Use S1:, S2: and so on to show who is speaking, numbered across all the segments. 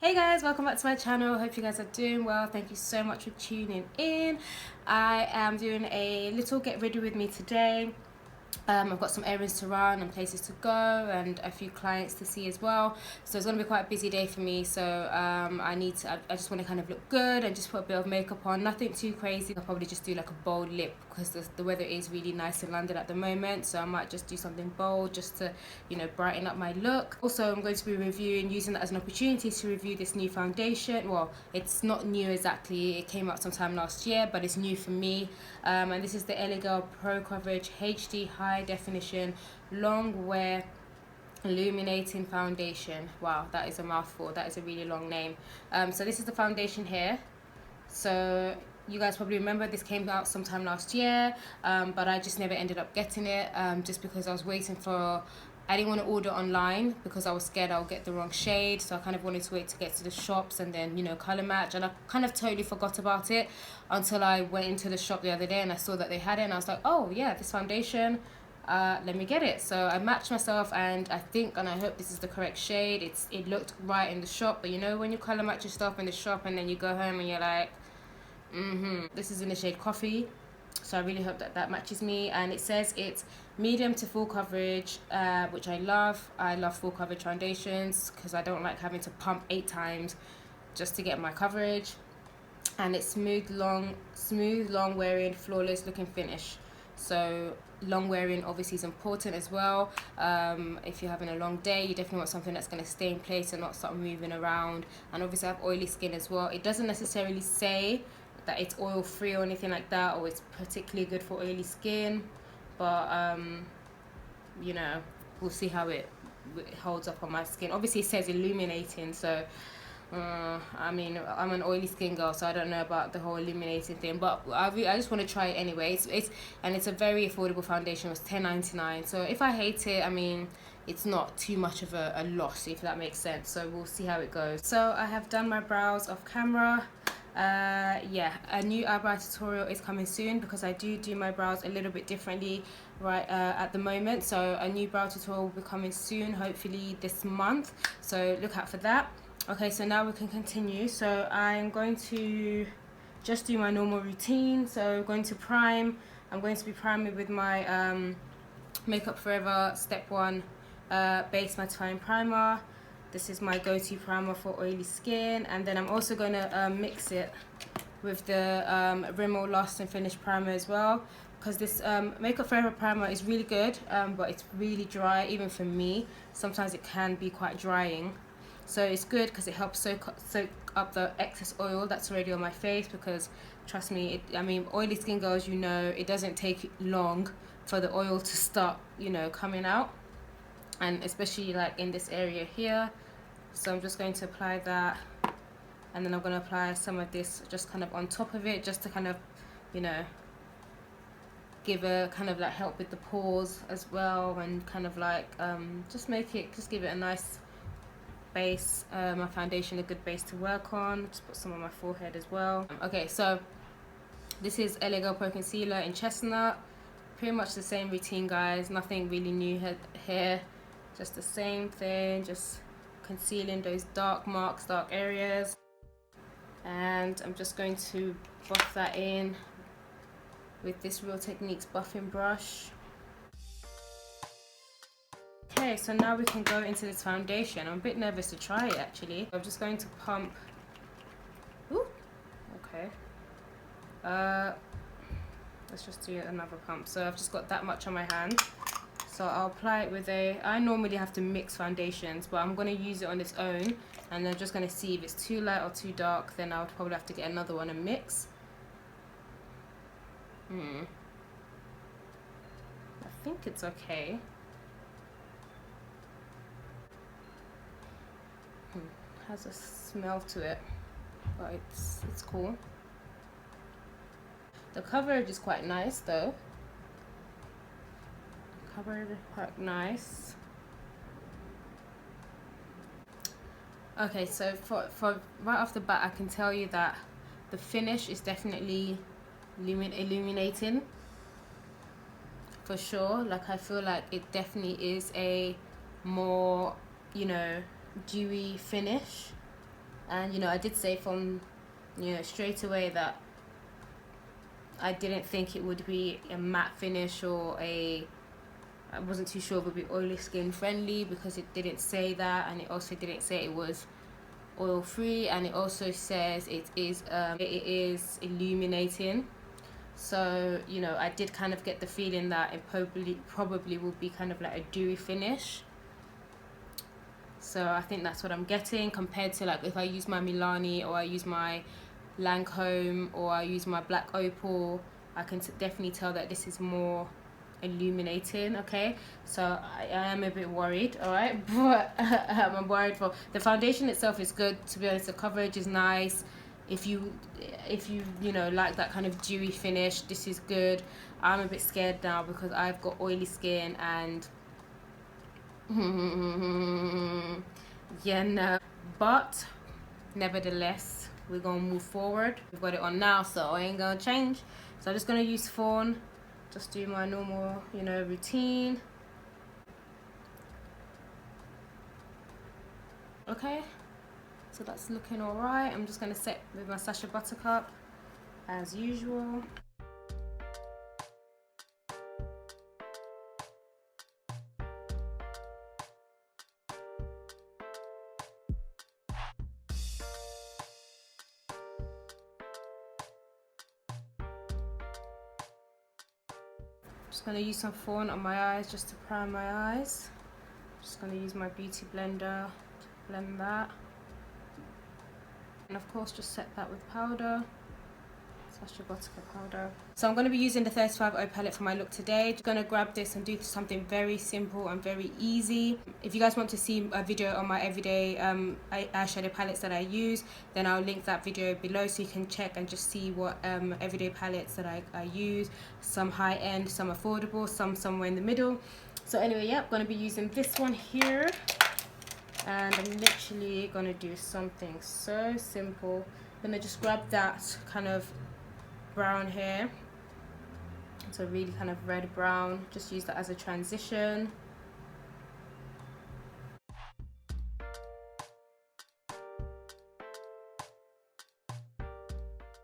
S1: Hey guys, welcome back to my channel. Hope you guys are doing well. Thank you so much for tuning in. I am doing a little get ready with me today. I've got some errands to run and places to go and a few clients to see as well, so it's going to be quite a busy day for me. So I just want to kind of look good and just put a bit of makeup on, nothing too crazy. I'll probably just do like a bold lip because the weather is really nice in London at the moment, so I might just do something bold just to, you know, brighten up my look. Also, I'm going to be using that as an opportunity to review this new foundation. Well, it's not new exactly, it came out sometime last year, but it's new for me, and this is the EYESHADOW Pro Coverage HD High Definition Long Wear Illuminating Foundation. Wow, that is a mouthful. That is a really long name. So this is the foundation here. So you guys probably remember this came out sometime last year, but I just never ended up getting it, just because I was waiting for, I didn't want to order online because I was scared I'll get the wrong shade. So I kind of wanted to wait to get to the shops and then, you know, color match. And I kind of totally forgot about it until I went into the shop the other day and I saw that they had it and I was like, oh yeah, this foundation, let me get it. So I matched myself, and I think and I hope this is the correct shade. It looked right in the shop, but you know when you color match your stuff in the shop and then you go home and you're like, this is in the shade Coffee. So I really hope that that matches me. And it says it's medium to full coverage, which I love. I love full coverage foundations because I don't like having to pump 8 times just to get my coverage. And it's smooth, long wearing, flawless looking finish. So long wearing obviously is important as well. If you're having a long day, you definitely want something that's going to stay in place and not start moving around. And obviously I have oily skin as well. It doesn't necessarily say that it's oil free or anything like that, or it's particularly good for oily skin, but you know, we'll see how it holds up on my skin. Obviously it says illuminating, so I mean, I'm an oily skin girl, so I don't know about the whole illuminating thing, but I just want to try it anyway. It's a very affordable foundation. It was $10.99, so if I hate it, I mean, it's not too much of a loss, if that makes sense. So we'll see how it goes. So I have done my brows off camera. Yeah, a new eyebrow tutorial is coming soon because I do my brows a little bit differently right at the moment. So a new brow tutorial will be coming soon, hopefully this month, so look out for that. Okay, so now we can continue. So I'm going to just do my normal routine. So I'm going to prime. I'm going to be priming with my Makeup Forever Step 1 Base Mattifying Primer. This is my go-to primer for oily skin, and then I'm also going to mix it with the Rimmel Lost and Finish primer as well, because this Makeup Forever primer is really good, but it's really dry, even for me. Sometimes it can be quite drying, so it's good because it helps soak up the excess oil that's already on my face, because trust me, I mean, oily skin girls, you know, it doesn't take long for the oil to start, you know, coming out, and especially like in this area here. So I'm just going to apply that, and then I'm going to apply some of this just kind of on top of it, just to kind of, you know, give a kind of like help with the pores as well, and kind of like just give it a nice base, my foundation a good base to work on. Just put some on my forehead as well. Okay, so this is EYESHADOW Pro Concealer in Chestnut. Pretty much the same routine, guys, nothing really new here, just the same thing, just concealing those dark marks, dark areas. And I'm just going to buff that in with this Real Techniques buffing brush. Okay, so now we can go into this foundation. I'm a bit nervous to try it actually. I'm just going to pump. Ooh, okay. Let's just do another pump. So I've just got that much on my hand. So I'll apply it with I normally have to mix foundations, but I'm going to use it on its own, and I'm just going to see if it's too light or too dark. Then I'll probably have to get another one and mix. I think it's okay. Has a smell to it, but it's cool. The coverage is quite nice though. Covered quite nice. Okay, so for right off the bat, I can tell you that the finish is definitely illuminating for sure. Like, I feel like it definitely is a more, you know, dewy finish. And you know, I did say from, you know, straight away that I didn't think it would be a matte finish or a, I wasn't too sure if it would be oily skin friendly, because it didn't say that, and it also didn't say it was oil free, and it also says it is illuminating. So you know, I did kind of get the feeling that it probably will be kind of like a dewy finish. So I think that's what I'm getting, compared to like if I use my Milani, or I use my Lancome, or I use my black Opal. I can definitely tell that this is more illuminating. Okay, so I am a bit worried, all right, but I'm worried for the foundation itself. Is good, to be honest. The coverage is nice. If you you know, like that kind of dewy finish, this is good. I'm a bit scared now because I've got oily skin, and yeah, no, but nevertheless, we're gonna move forward. We've got it on now, so I ain't gonna change. So I'm just gonna use Fawn, just do my normal, you know, routine. Okay, so that's looking all right. I'm just gonna set with my Sacha Buttercup as usual. Just gonna use some Fawn on my eyes just to prime my eyes. Just gonna use my beauty blender to blend that, and of course just set that with powder. Sacha Buttercup powder. So I'm going to be using the 35O palette for my look today. Just going to grab this and do something very simple and very easy. If you guys want to see a video on my everyday eyeshadow palettes that I use, then I'll link that video below so you can check and just see what everyday palettes that I use. Some high end, some affordable, some somewhere in the middle. So anyway, yeah, I'm going to be using this one here. And I'm literally going to do something so simple. I'm going to just grab that kind of brown here, so really kind of red brown, just use that as a transition.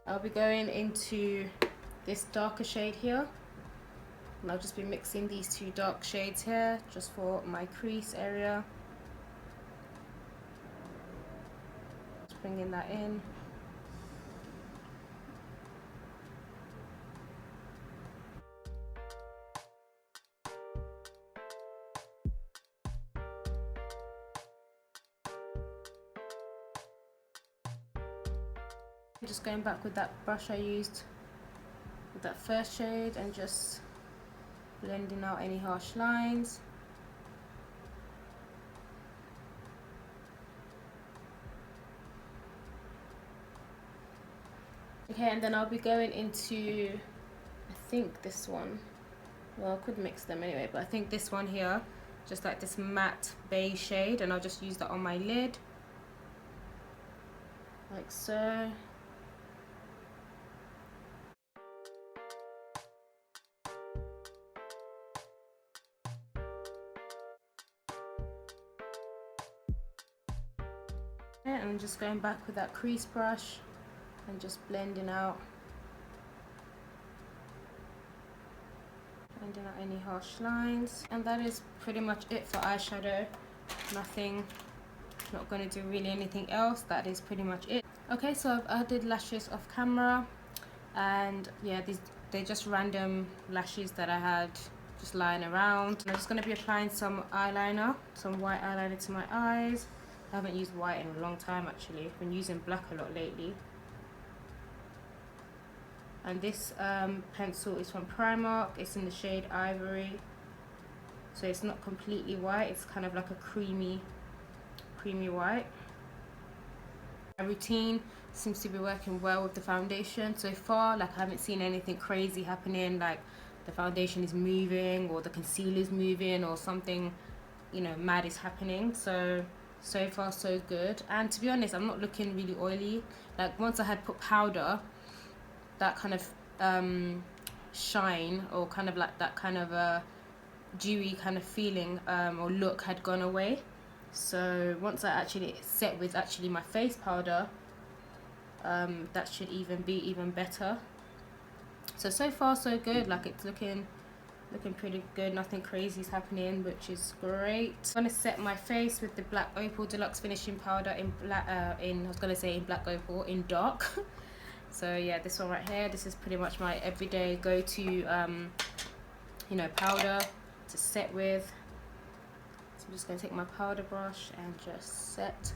S1: I'll be going into this darker shade here, and I'll just be mixing these two dark shades here just for my crease area. Just bringing that in. Just going back with that brush I used with that first shade and just blending out any harsh lines. Okay, and then I'll be going into, I think this one, well, I could mix them anyway, but I think this one here, just like this matte beige shade, and I'll just use that on my lid, like so. And I'm just going back with that crease brush and just blending out any harsh lines. And that is pretty much it for eyeshadow. Nothing, not going to do really anything else. That is pretty much it. Okay, so I've added lashes off camera, and yeah, they're just random lashes that I had just lying around. I'm just going to be applying some eyeliner, some white eyeliner to my eyes. I haven't used white in a long time actually. I've been using black a lot lately. And this pencil is from Primark. It's in the shade Ivory. So it's not completely white, it's kind of like a creamy white. My routine seems to be working well with the foundation so far. Like, I haven't seen anything crazy happening, like the foundation is moving or the concealer is moving or something, you know, mad is happening. So far so good. And to be honest, I'm not looking really oily. Like, once I had put powder, that kind of shine, or kind of like that kind of dewy kind of feeling or look had gone away. So once I actually set with actually my face powder, that should even be even better. So far so good. Like, it's looking pretty good. Nothing crazy is happening, which is great. I'm gonna set my face with the black Opal Deluxe finishing powder in black, I was gonna say in black opal, in dark. So yeah, this one right here, this is pretty much my everyday go-to you know, powder to set with. So I'm just gonna take my powder brush and just set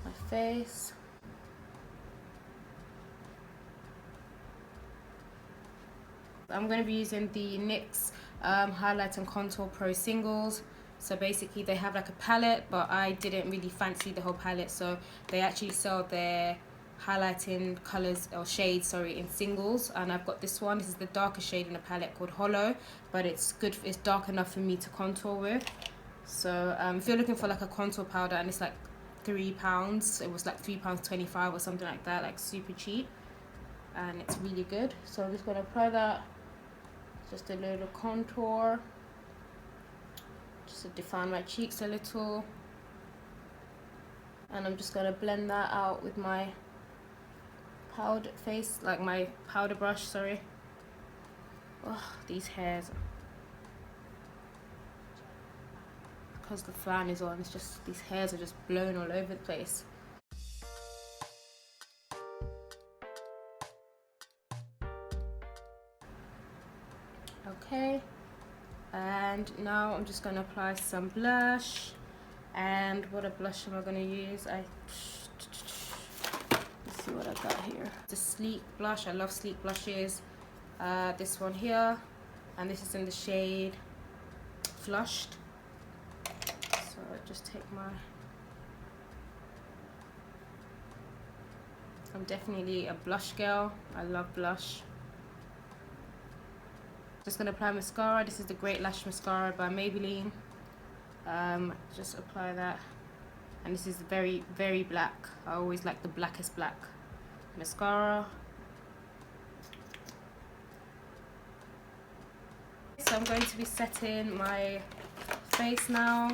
S1: my face. I'm going to be using the NYX Highlight and Contour Pro Singles. So basically they have like a palette, but I didn't really fancy the whole palette, so they actually sell their highlighting colors or shades, sorry, in singles. And I've got this one. This is the darker shade in the palette called Hollow, but it's good, it's dark enough for me to contour with. So if you're looking for like a contour powder and it's like £3, it was like £3.25 or something like that, like super cheap, and it's really good. So I'm just going to apply that, just a little contour, just to define my cheeks a little, and I'm just going to blend that out with my powder face, like my powder brush, sorry. Oh, these hairs, because the fan is on, it's just, these hairs are just blown all over the place. Okay, and now I'm just going to apply some blush. And what a blush am I going to use? Let's see what I got here. It's a sleek blush. I love sleek blushes. This one here, and this is in the shade Flushed. So I just take my, I'm definitely a blush girl. I love blush. Just gonna apply mascara. This is the Great Lash Mascara by Maybelline. Just apply that, and this is very, very black. I always like the blackest black mascara. So I'm going to be setting my face now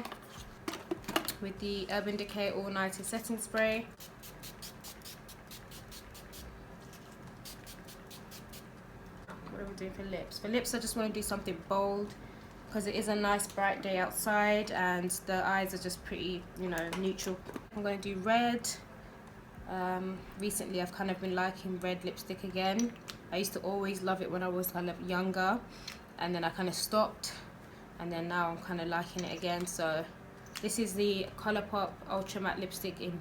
S1: with the Urban Decay All Nighter Setting Spray. What are we doing for lips? For lips, I just want to do something bold, because it is a nice bright day outside and the eyes are just pretty, you know, neutral. I'm going to do red. Recently I've kind of been liking red lipstick again. I used to always love it when I was kind of younger, and then I kind of stopped, and then now I'm kind of liking it again. So this is the Colourpop Ultra Matte Lipstick in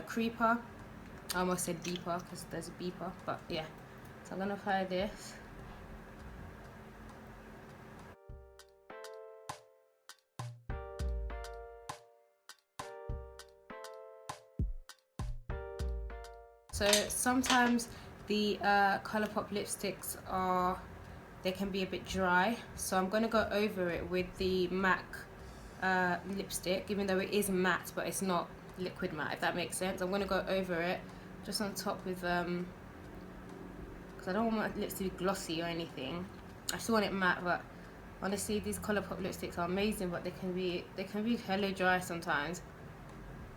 S1: Creeper. I almost said Beeper because there's a beeper, but yeah. So I'm going to apply this. So sometimes the Colourpop lipsticks they can be a bit dry, so I'm going to go over it with the MAC lipstick, even though it is matte but it's not liquid matte, if that makes sense. I'm going to go over it just on top with because I don't want my lips to be glossy or anything. I still want it matte, but honestly these Colourpop lipsticks are amazing, but they can be hella dry sometimes.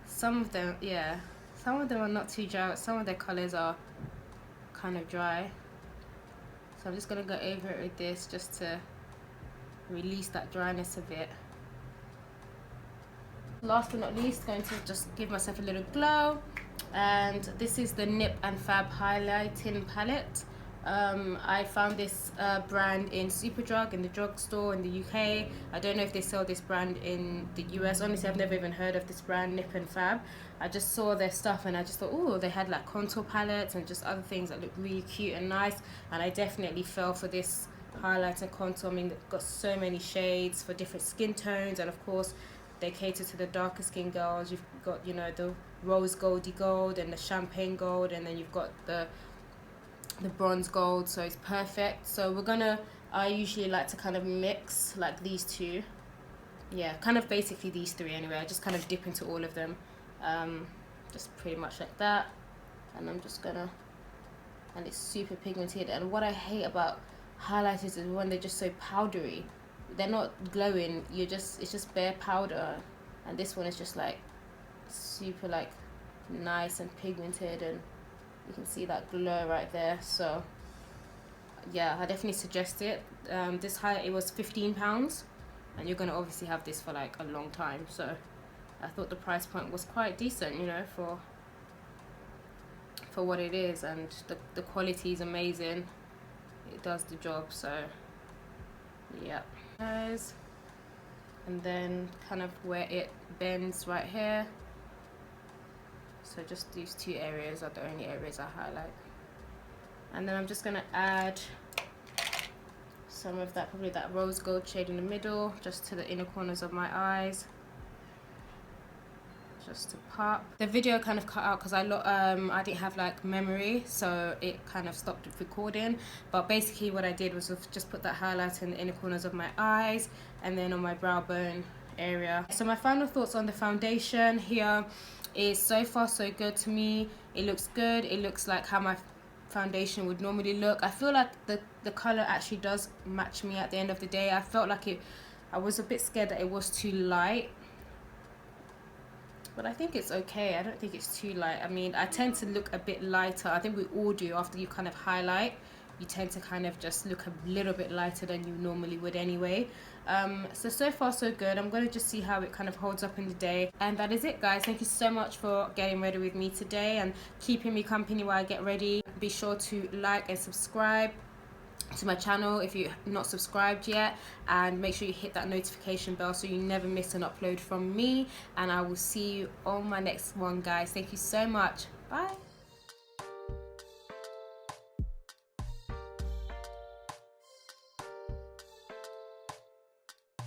S1: Some of them, yeah. Some of them are not too dry, but some of their colours are kind of dry. So I'm just going to go over it with this just to release that dryness a bit. Last but not least, going to just give myself a little glow. And this is the Nip and Fab Highlighting Palette. I found this brand in Superdrug, in the drugstore in the UK. I don't know if they sell this brand in the US. Honestly, I've never even heard of this brand, Nip and Fab. I just saw their stuff and I just thought, oh, they had like contour palettes and just other things that look really cute and nice. And I definitely fell for this highlight and contour. I mean, they've got so many shades for different skin tones, and of course they cater to the darker skin girls. You've got, you know, the rose goldy gold and the champagne gold, and then you've got the bronze gold, so it's perfect. So we're gonna, I usually like to kind of mix like these two, yeah, kind of basically these three anyway. I just kind of dip into all of them, just pretty much like that. And I'm just gonna, and it's super pigmented. And what I hate about highlighters is when they're just so powdery, they're not glowing, it's just bare powder, and this one is just like super like nice and pigmented, and you can see that glow right there. So yeah, I definitely suggest it. This highlight, it was £15, and you're gonna obviously have this for like a long time, so I thought the price point was quite decent, you know, for what it is, and the quality is amazing. It does the job. So yeah, guys, and then kind of where it bends right here, so just these two areas are the only areas I highlight. And then I'm just gonna add some of that, probably that rose gold shade in the middle, just to the inner corners of my eyes, just to pop. The video kind of cut out because I didn't have like memory, so it kind of stopped recording. But basically what I did was just put that highlighter in the inner corners of my eyes and then on my brow bone area. So my final thoughts on the foundation here is, so far so good to me. It looks good. It looks like how my foundation would normally look. I feel like the color actually does match me at the end of the day. I felt like I was a bit scared that it was too light, but I think it's okay. I don't think it's too light. I mean, I tend to look a bit lighter. I think we all do. After you kind of highlight, you tend to kind of just look a little bit lighter than you normally would anyway. So far so good. I'm going to just see how it kind of holds up in the day. And that is it, guys. Thank you so much for getting ready with me today and keeping me company while I get ready. Be sure to like and subscribe to my channel if you're not subscribed yet, and make sure you hit that notification bell so you never miss an upload from me. And I will see you on my next one, guys. Thank you so much. Bye.